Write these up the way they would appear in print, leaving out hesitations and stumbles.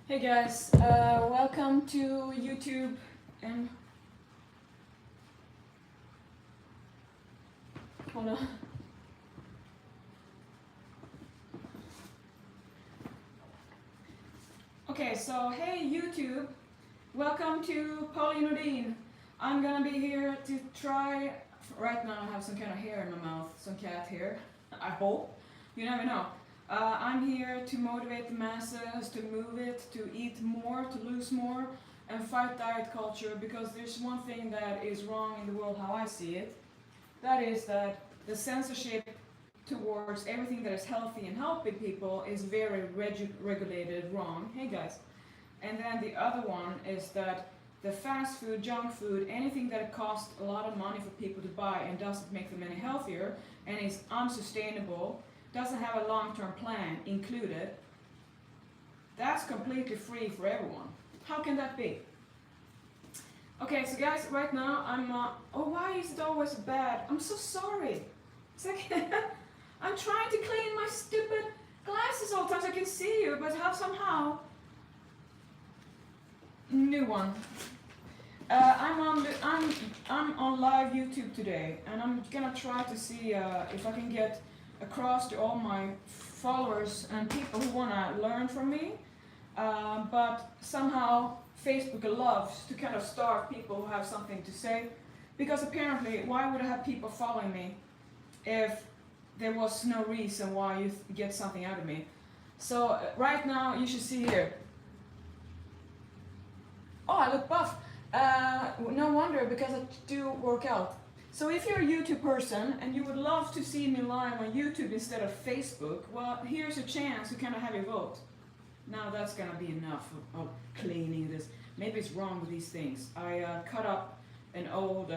Hey guys, welcome to YouTube and hold on. Okay, so hey YouTube, welcome to Pauline Nordin. I'm gonna be here to try. Right now I have some kind of hair in my mouth, some cat hair. I hope. You never know. I'm here to motivate the masses, to move it, to eat more, to lose more, and fight diet culture, because there's one thing that is wrong in the world how I see it. That is that the censorship towards everything that is healthy and helping people is very regulated wrong. Hey guys. And then the other one is that the fast food, junk food, anything that costs a lot of money for people to buy and doesn't make them any healthier and is unsustainable, doesn't have a long-term plan included, that's completely free for everyone. How can that be? Okay, so guys, right now I'm, oh, why is it always bad? I'm so sorry. It's like, I'm trying to clean my stupid glasses all the time so I can see you, but how somehow, new one. I'm on live YouTube today, and I'm gonna try to see if I can get across to all my followers and people who wanna learn from me. But somehow Facebook loves to kind of starve people who have something to say, because apparently, why would I have people following me if there was no reason why you get something out of me? So right now you should see here. Oh, I look buff. No wonder, because I do work out. So if you're a YouTube person and you would love to see me live on YouTube instead of Facebook, well, here's a chance to kind of have your vote. Now that's gonna be enough of cleaning this. Maybe it's wrong with these things. I cut up an old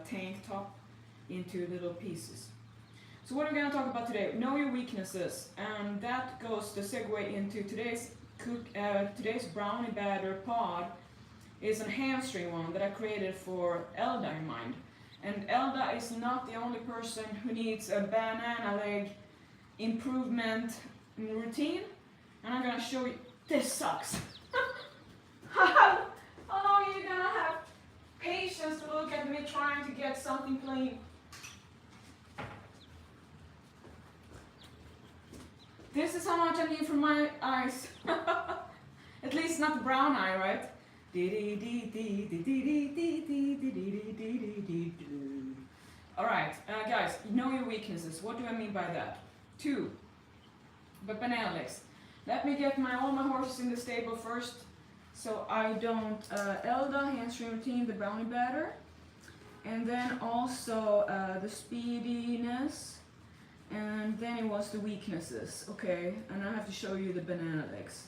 tank top into little pieces. So what are we gonna talk about today? Know your weaknesses, and that goes to segue into today's brownie batter pod. Is a hamstring one that I created for Elda in mind. And Elda is not the only person who needs a banana leg improvement routine. And I'm gonna show you, this sucks. How long are you gonna have patience to look at me trying to get something clean? This is how much I need for my eyes. At least not the brown eye, right? Alright, guys, know your weaknesses. What do I mean by that? 2. But banana legs. Let me get all my horses in the stable first, so I don't Elda, hamstring routine, the brownie batter, and then also the speediness, and then it was the weaknesses. Okay, and I have to show you the banana legs.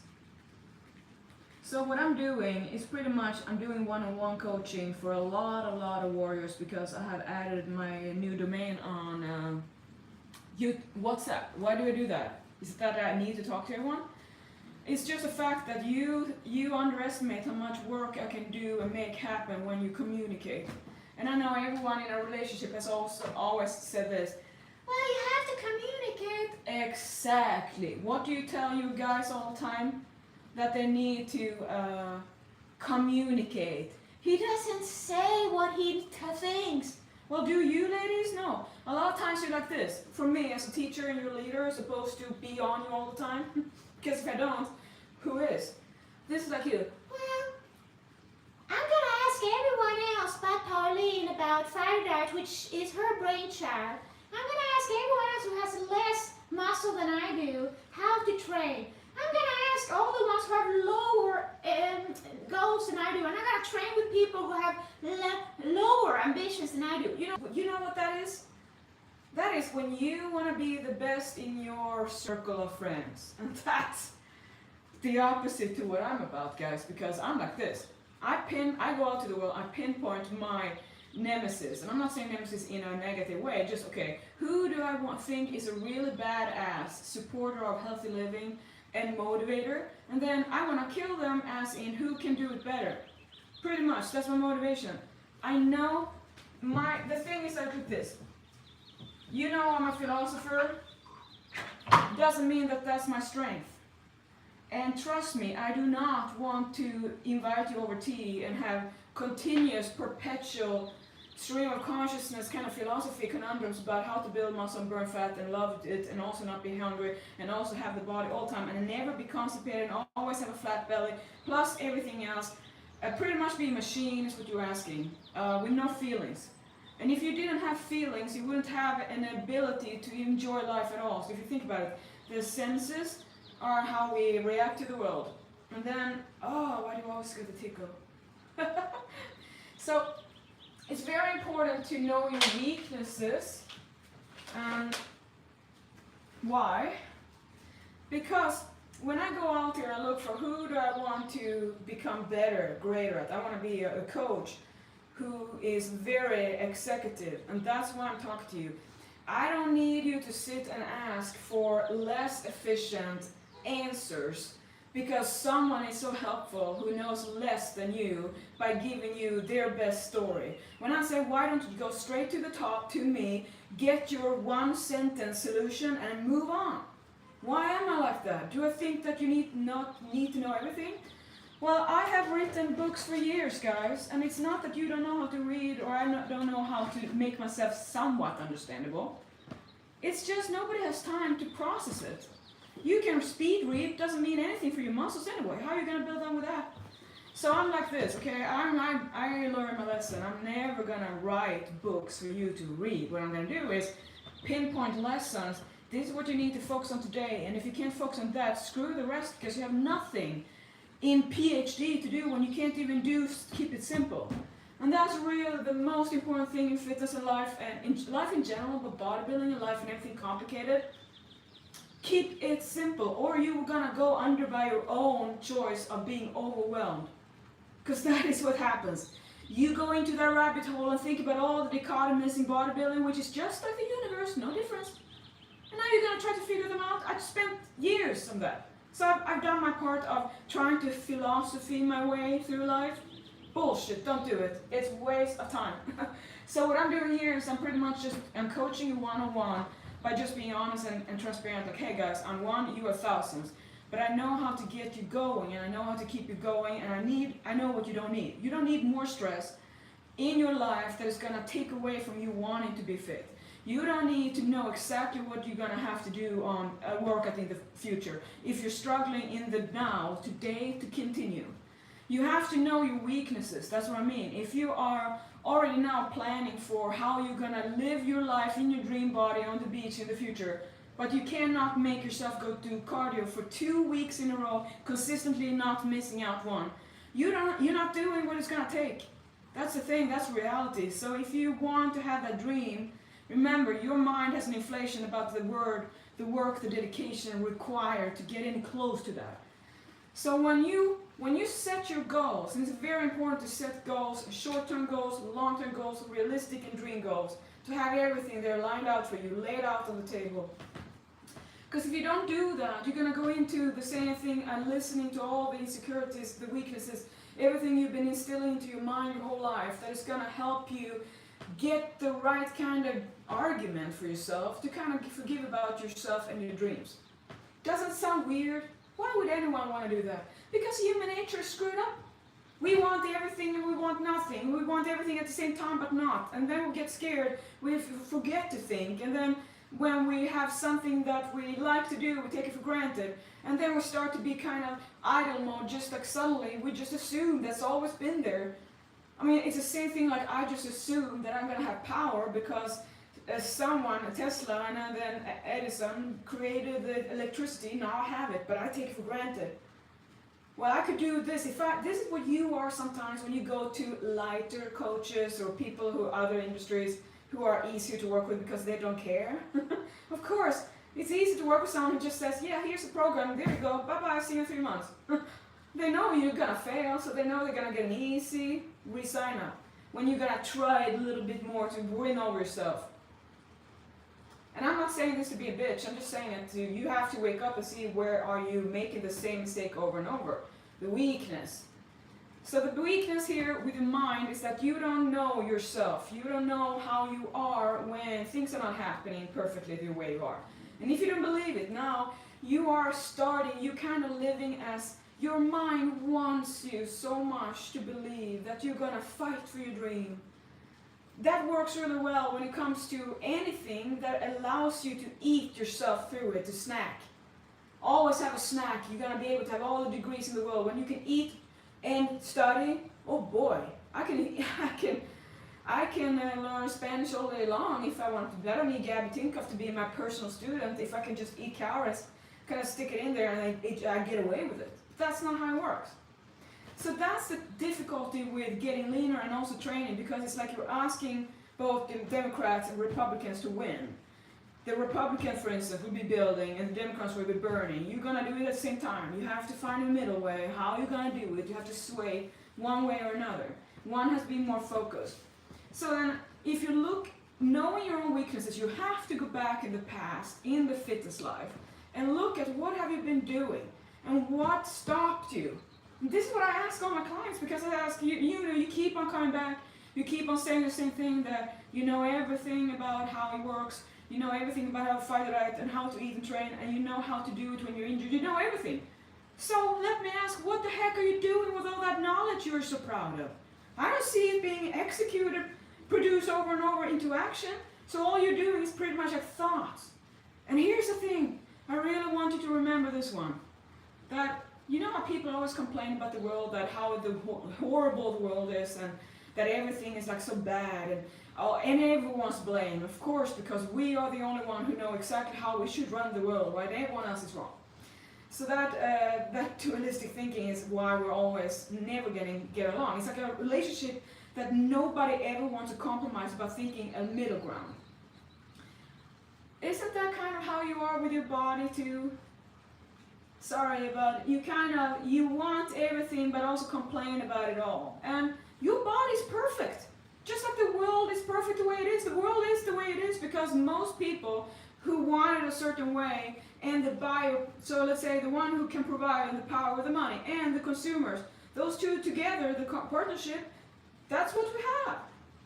So what I'm doing is pretty much I'm doing one-on-one coaching for a lot of warriors, because I have added my new domain on WhatsApp. Why do I do that? Is it that I need to talk to everyone? It's just the fact that you underestimate how much work I can do and make happen when you communicate. And I know everyone in a relationship has also always said this. Well, you have to communicate. Exactly. What do you tell you guys all the time? That they need to communicate. He doesn't say what he thinks. Well, do you ladies? No. A lot of times you're like this. For me, as a teacher and your leader, supposed to be on you all the time. Because if I don't, who is? This is like you. Well, I'm gonna ask everyone else but Pauline about fire diet, which is her brainchild. I'm gonna ask everyone else who has less muscle than I do how to train. I'm going to ask all the ones who have lower goals than I do, and I'm going to train with people who have lower ambitions than I do. You know what that is? That is when you want to be the best in your circle of friends. And that's the opposite to what I'm about, guys, because I'm like this. I go out to the world, I pinpoint my nemesis. And I'm not saying nemesis in a negative way, just, okay, who do I think is a really badass supporter of healthy living and motivator, and then I want to kill them as in who can do it better. Pretty much, that's my motivation. I know the thing is like this. You know I'm a philosopher. Doesn't mean that that's my strength. And trust me, I do not want to invite you over tea and have continuous, perpetual stream of consciousness kind of philosophy conundrums about how to build muscle and burn fat and love it and also not be hungry and also have the body all the time and never be constipated and always have a flat belly plus everything else. Pretty much be a machine is what you're asking, with no feelings. And if you didn't have feelings, you wouldn't have an ability to enjoy life at all. So if you think about it, the senses are how we react to the world. And then, oh, why do I always get the tickle? So, it's very important to know your weaknesses. And why? Because when I go out there and look for who do I want to become better, greater at, I want to be a coach who is very executive, and that's why I'm talking to you. I don't need you to sit and ask for less efficient answers because someone is so helpful who knows less than you by giving you their best story. When I say, why don't you go straight to the top to me, get your one sentence solution and move on? Why am I like that? Do I think that you not need to know everything? Well, I have written books for years, guys, and it's not that you don't know how to read or I don't know how to make myself somewhat understandable. It's just nobody has time to process it. You can speed read, doesn't mean anything for your muscles anyway. How are you going to build on with that? So I'm like this, okay? I learned my lesson. I'm never going to write books for you to read. What I'm going to do is pinpoint lessons. This is what you need to focus on today, and if you can't focus on that, screw the rest because you have nothing in PhD to do when you can't even keep it simple. And that's really the most important thing in fitness and life, and in life in general, but bodybuilding and life and everything complicated. Keep it simple, or you're gonna go under by your own choice of being overwhelmed. Because that is what happens. You go into that rabbit hole and think about all the dichotomies in bodybuilding, which is just like the universe, no difference. And now you're gonna try to figure them out. I've spent years on that. So I've done my part of trying to philosophy my way through life. Bullshit, don't do it. It's a waste of time. So what I'm doing here is I'm coaching you one-on-one by just being honest and transparent. Like, hey guys, I'm one, you are thousands. But I know how to get you going, and I know how to keep you going, and I know what you don't need. You don't need more stress in your life that is gonna take away from you wanting to be fit. You don't need to know exactly what you're going to have to do on workout in the future if you're struggling in the now, today, to continue. You have to know your weaknesses, that's what I mean. If you are already now planning for how you're going to live your life in your dream body on the beach in the future, but you cannot make yourself go do cardio for 2 weeks in a row, consistently not missing out one, you're not doing what it's going to take. That's the thing, that's reality. So if you want to have that dream, remember, your mind has an inflation about the work, the dedication required to get any close to that. So when you set your goals, and it's very important to set goals, short-term goals, long-term goals, realistic and dream goals, to have everything there lined out for you, laid out on the table. Because if you don't do that, you're going to go into the same thing and listening to all the insecurities, the weaknesses, everything you've been instilling into your mind your whole life that is going to help you get the right kind of argument for yourself to kind of forgive about yourself and your dreams. Doesn't sound weird? Why would anyone want to do that? Because human nature is screwed up. We want everything and we want nothing. We want everything at the same time but not. And then we get scared, we forget to think, and then when we have something that we like to do, we take it for granted. And then we start to be kind of idle mode, just like suddenly we just assume that's always been there. I mean, it's the same thing like I just assume that I'm going to have power because someone, Tesla and then Edison, created the electricity. Now I have it, but I take it for granted. Well, I could do this. This is what you are sometimes when you go to lighter coaches or people who are other industries who are easier to work with because they don't care. Of course, it's easy to work with someone who just says, yeah, here's the program, there you go, bye-bye, see you in 3 months. They know you're gonna fail, so they know they're gonna get an easy re-sign up when you're gonna try a little bit more to win over yourself. And I'm not saying this to be a bitch, I'm just saying it to you have to wake up and see where are you making the same mistake over and over. The weakness. So the weakness here with the mind is that you don't know yourself. You don't know how you are when things are not happening perfectly the way you are. And if you don't believe it, now you are starting, you kind of living as your mind wants you so much to believe that you're going to fight for your dream. That works really well when it comes to anything that allows you to eat yourself through it, to snack. Always have a snack. You're going to be able to have all the degrees in the world. When you can eat and study, oh boy, I can learn Spanish all day long if I want to. I don't need Gabby Tinkoff to be my personal student. If I can just eat carrots, kind of stick it in there and I get away with it. That's not how it works. So that's the difficulty with getting leaner and also training, because it's like you're asking both the Democrats and Republicans to win. The Republicans, for instance, will be building and the Democrats will be burning. You're going to do it at the same time. You have to find a middle way. How are you going to do it? You have to sway one way or another. One has to be more focused. So then, if you look, knowing your own weaknesses, you have to go back in the past, in the fitness life, and look at what have you been doing and what stopped you. This is what I ask all my clients, because I ask you keep on coming back, you keep on saying the same thing, that you know everything about how it works, you know everything about how to fight it out and how to eat and train, and you know how to do it when you're injured, you know everything. So let me ask, what the heck are you doing with all that knowledge you're so proud of? I don't see it being executed, produced over and over into action, so all you're doing is pretty much like thoughts. And here's the thing, I really want you to remember this one, that you know how people always complain about the world, that how horrible the world is, and that everything is like so bad, and everyone's to blame, of course, because we are the only one who know exactly how we should run the world, right? Everyone else is wrong. So that dualistic thinking is why we're always never get along. It's like a relationship that nobody ever wants to compromise about thinking a middle ground. Isn't that kind of how you are with your body too? Sorry, but you want everything but also complain about it all. And your body's perfect. Just like the world is perfect the way it is. The world is the way it is because most people who want it a certain way, and the buyer, so let's say the one who can provide the power with the money, and the consumers, those two together, the partnership, that's what we have.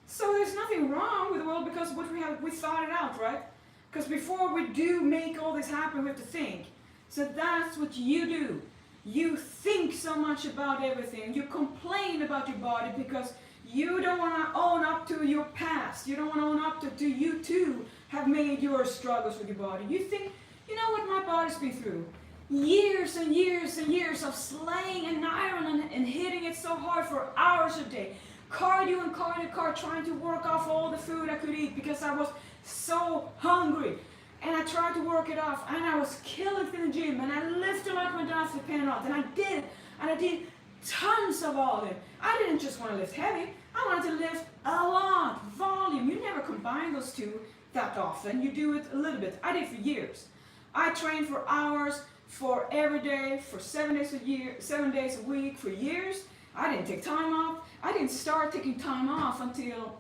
So there's nothing wrong with the world because what we thought it out, right? Because before we do make all this happen, we have to think. So that's what you do. You think so much about everything. You complain about your body because you don't want to own up to your past. You don't want to own up to you too have made your struggles with your body. You think, you know what my body's been through? Years and years and years of slaying an iron and hitting it so hard for hours a day. Cardio and cardio, trying to work off all the food I could eat because I was so hungry. And I tried to work it off, and I was killing it in the gym, and I lifted like my dance with Penrod, and I did tons of volume. I didn't just want to lift heavy, I wanted to lift a lot, volume. You never combine those two that often, you do it a little bit. I did for years. I trained for hours, for every day, for 7 days a week, for years. I didn't take time off. I didn't start taking time off until,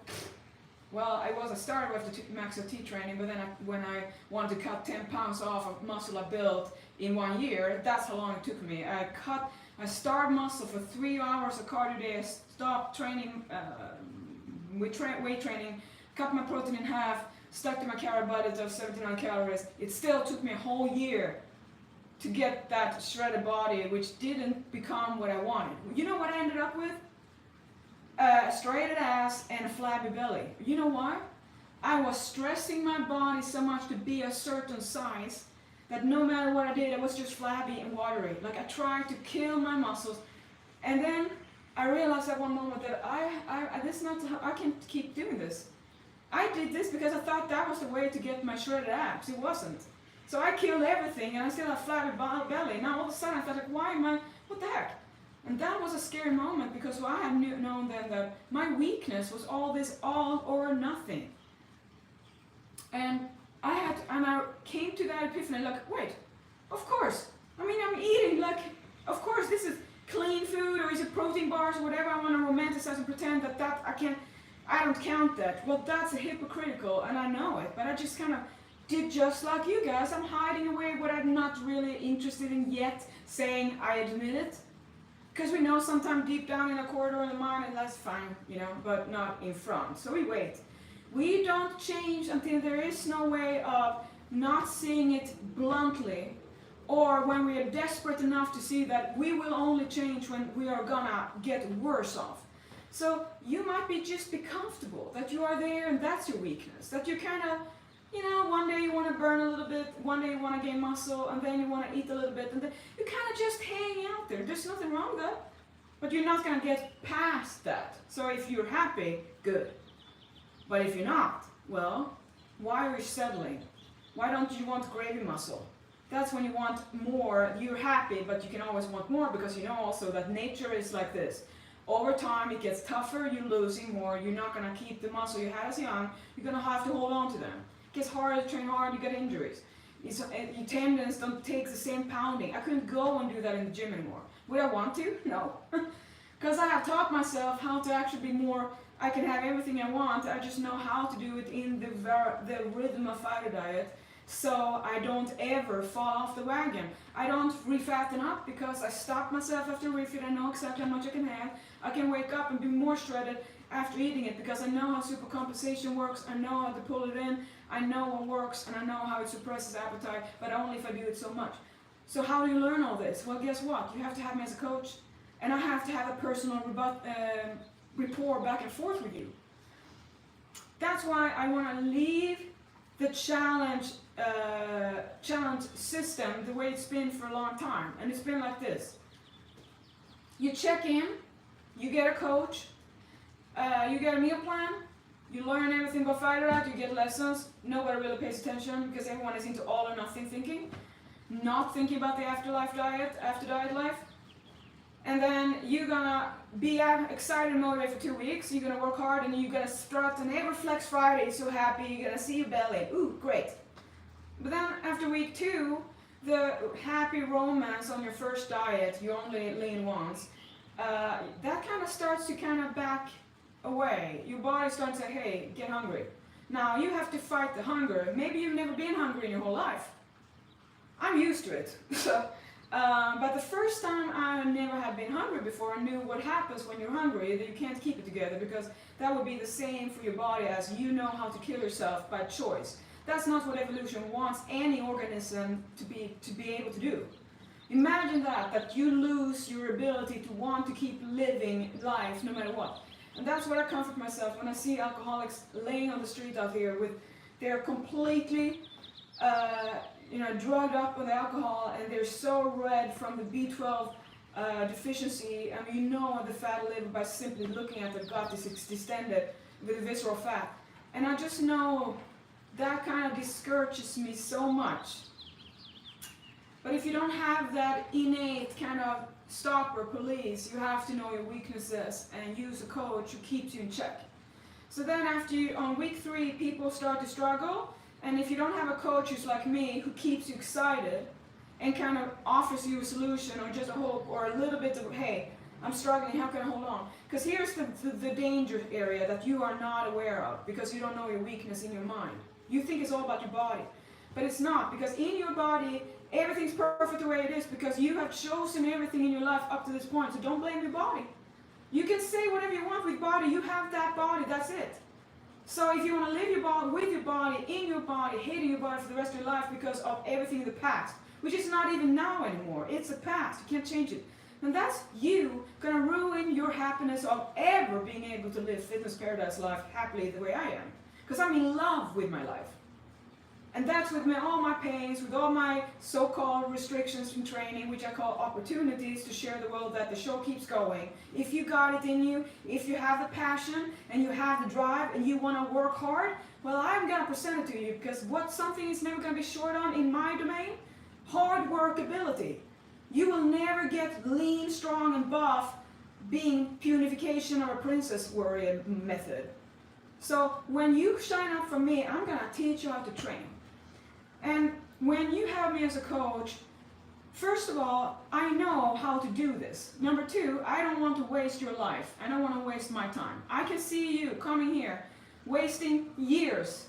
well, I started with the Max LT training, but then when I wanted to cut 10 pounds off of muscle I built in 1 year, that's how long it took me. I started muscle for 3 hours of cardio a day. I stopped training, weight training, cut my protein in half, stuck to my calorie budget of 1,700 calories. It still took me a whole year to get that shredded body, which didn't become what I wanted. You know what I ended up with? A straighted ass and a flabby belly. You know why? I was stressing my body so much to be a certain size that no matter what I did, I was just flabby and watery. Like I tried to kill my muscles, and then I realized at one moment that I can't keep doing this. I did this because I thought that was the way to get my shredded abs. It wasn't. So I killed everything, and I still have flabby belly. Now all of a sudden I thought, like, what the heck? And that was a scary moment because I had known then that my weakness was all this all or nothing. And I came to that epiphany, like, wait, of course. I mean, I'm eating, like, of course this is clean food, or is it protein bars, or whatever. I want to romanticize and pretend that I don't count that. Well, that's hypocritical, and I know it, but I just kind of did just like you guys. I'm hiding away what I'm not really interested in yet, saying I admit it. Because we know sometimes deep down in a corridor in the mind, and that's fine, you know, but not in front. So we wait. We don't change until there is no way of not seeing it bluntly, or when we are desperate enough to see that we will only change when we are gonna get worse off. So you might just be comfortable that you are there and that's your weakness. That you kind of, you know, one day you want to burn a little bit, one day you want to gain muscle, and then you want to eat a little bit, and then you kind of just hang out there. There's nothing wrong with that. But you're not going to get past that. So if you're happy, good. But if you're not, well, why are you settling? Why don't you want gravy muscle? That's when you want more. You're happy, but you can always want more because you know also that nature is like this. Over time, it gets tougher, you're losing more, you're not going to keep the muscle you had as young, you're going to have to hold on to them. It gets harder to train hard, you get injuries. Your tendons don't take the same pounding. I couldn't go and do that in the gym anymore. Would I want to? No. Because I have taught myself how to actually be more, I can have everything I want, I just know how to do it in the rhythm of fighter diet. So I don't ever fall off the wagon. I don't refatten up because I stop myself after refeed. I know exactly how much I can have. I can wake up and be more shredded after eating it because I know how supercompensation works. I know how to pull it in. I know what works and I know how it suppresses appetite, but only if I do it so much. So how do you learn all this? Well, guess what? You have to have me as a coach, and I have to have a personal rapport back and forth with you. That's why I want to leave the challenge system the way it's been for a long time, and it's been like this. You check in, you get a coach, you get a meal plan, you learn everything about fighter diet, you get lessons. Nobody really pays attention because everyone is into all or nothing thinking, not thinking about the afterlife diet, after diet life. And then you're gonna be excited and motivated for 2 weeks. You're gonna work hard and you're gonna strut, and every Flex Friday is so happy. You're gonna see your belly. Ooh, great. But then after week 2, the happy romance on your first diet, you only lean once, that kind of starts to kind of back away. Your body starts to say, hey, get hungry. Now you have to fight the hunger. Maybe you've never been hungry in your whole life. I'm used to it. But the first time I never had been hungry before, I knew what happens when you're hungry, that you can't keep it together, because that would be the same for your body as you know how to kill yourself by choice. That's not what evolution wants any organism to be able to do. Imagine that you lose your ability to want to keep living life no matter what. And that's what I comfort myself when I see alcoholics laying on the street out here with, they're completely drugged up with alcohol, and they're so red from the B12 deficiency. I mean, you know the fat liver by simply looking at the gut is distended with the visceral fat. And I just know that kind of discourages me so much. But if you don't have that innate kind of stopper police, you have to know your weaknesses and use a coach who keeps you in check. So then on week 3, people start to struggle. And if you don't have a coach who's like me, who keeps you excited and kind of offers you a solution or just a hope or a little bit of, hey, I'm struggling, how can I hold on? Because here's the danger area that you are not aware of because you don't know your weakness in your mind. You think it's all about your body, but it's not, because in your body, everything's perfect the way it is because you have chosen everything in your life up to this point, so don't blame your body. You can say whatever you want with body, you have that body, that's it. So if you want to live your body, with your body, in your body, hating your body for the rest of your life because of everything in the past, which is not even now anymore, it's the past, you can't change it, then that's you going to ruin your happiness of ever being able to live fitness paradise life happily the way I am. Because I'm in love with my life. And that's with all my pains, with all my so-called restrictions from training, which I call opportunities to share the world that the show keeps going. If you got it in you, if you have the passion and you have the drive and you want to work hard, well, I'm going to present it to you, because something is never going to be short on in my domain? Hard work ability. You will never get lean, strong, and buff being punification or a princess warrior method. So when you sign up for me, I'm going to teach you how to train. And when you have me as a coach, first of all, I know how to do this. Number 2, I don't want to waste your life. I don't want to waste my time. I can see you coming here, wasting years,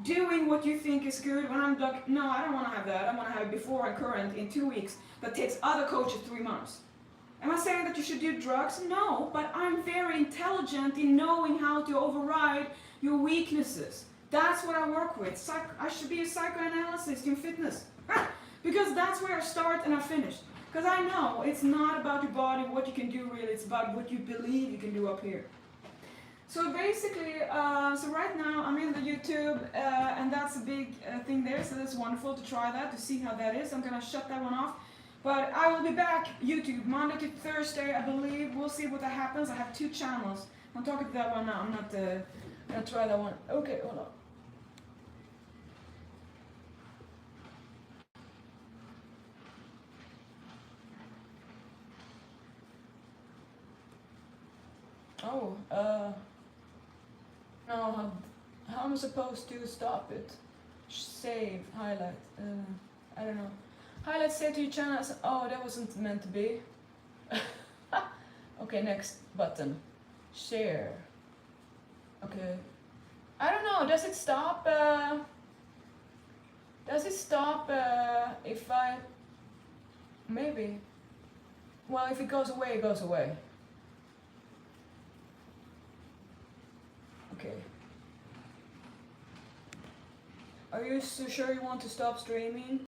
doing what you think is good, when I'm like, no, I don't want to have that. I want to have before and current in 2 weeks that takes other coaches 3 months. Am I saying that you should do drugs? No, but I'm very intelligent in knowing how to override your weaknesses. That's what I work with. I should be a psychoanalyst in fitness. Because that's where I start and I finish. Because I know it's not about your body, what you can do really, it's about what you believe you can do up here. So basically, so right now I'm in the YouTube, and that's a big thing there, so that's wonderful to try that, to see how that is. I'm gonna shut that one off. But I will be back YouTube Monday to Thursday, I believe. We'll see what that happens. I have 2 channels. I'm talking to that one now. I'm not gonna try that one. Okay, hold on. Oh, no, how am I supposed to stop it? Save, highlight, I don't know. Highlight, save to your channel. Oh, that wasn't meant to be. Okay, next button. Share. Okay. I don't know, does it stop, if I, maybe. Well, if it goes away, it goes away. Okay. Are you so sure you want to stop streaming?